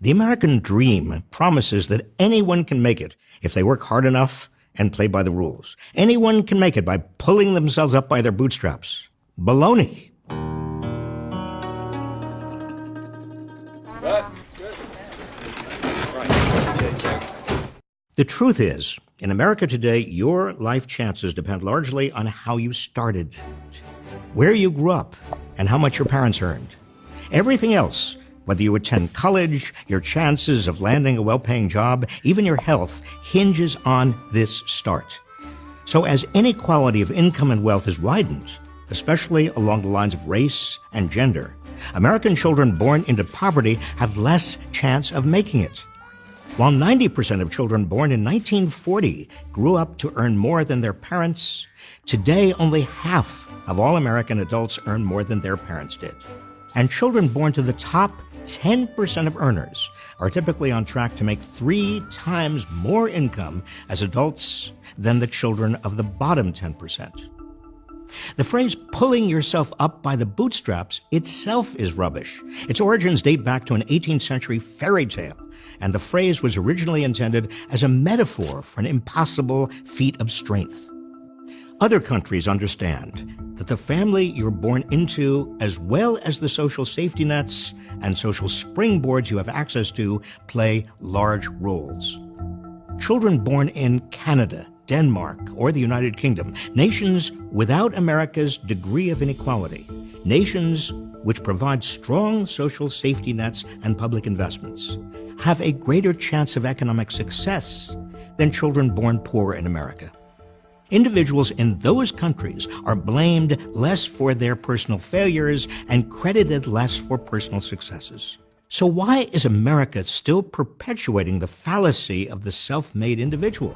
The American dream promises that anyone can make it if they work hard enough and play by the rules. Anyone can make it by pulling themselves up by their bootstraps. Baloney. The truth is, in America today, your life chances depend largely on how you started, where you grew up, and how much your parents earned. Everything else, whether you attend college, your chances of landing a well-paying job, even your health, hinges on this start. So as inequality of income and wealth is widened, especially along the lines of race and gender, American children born into poverty have less chance of making it. While 90% of children born in 1940 grew up to earn more than their parents, today only half of all American adults earn more than their parents did. And children born to the top 10% of earners are typically on track to make 3 times more income as adults than the children of the bottom 10%. The phrase pulling yourself up by the bootstraps itself is rubbish. Its origins date back to an 18th century fairy tale, and the phrase was originally intended as a metaphor for an impossible feat of strength. Other countries understand that the family you're born into, as well as the social safety nets and social springboards you have access to, play large roles. Children born in Canada, Denmark, or the United Kingdom, nations without America's degree of inequality, nations which provide strong social safety nets and public investments, have a greater chance of economic success than children born poor in America. Individuals in those countries are blamed less for their personal failures and credited less for personal successes. So why is America still perpetuating the fallacy of the self-made individual?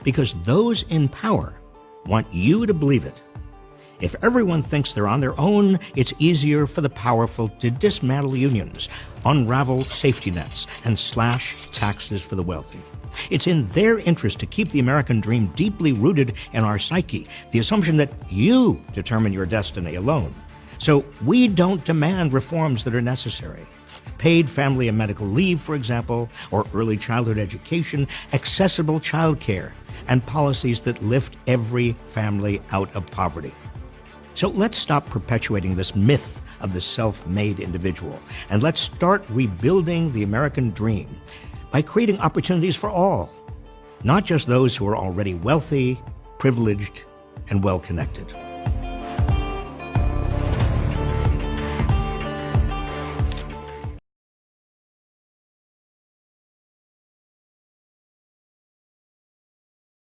Because those in power want you to believe it. If everyone thinks they're on their own, it's easier for the powerful to dismantle unions, unravel safety nets, and slash taxes for the wealthy. It's in their interest to keep the American dream deeply rooted in our psyche, the assumption that you determine your destiny alone. So we don't demand reforms that are necessary. Paid family and medical leave, for example, or early childhood education, accessible childcare, and policies that lift every family out of poverty. So let's stop perpetuating this myth of the self-made individual, and let's start rebuilding the American dream by creating opportunities for all, not just those who are already wealthy, privileged, and well-connected.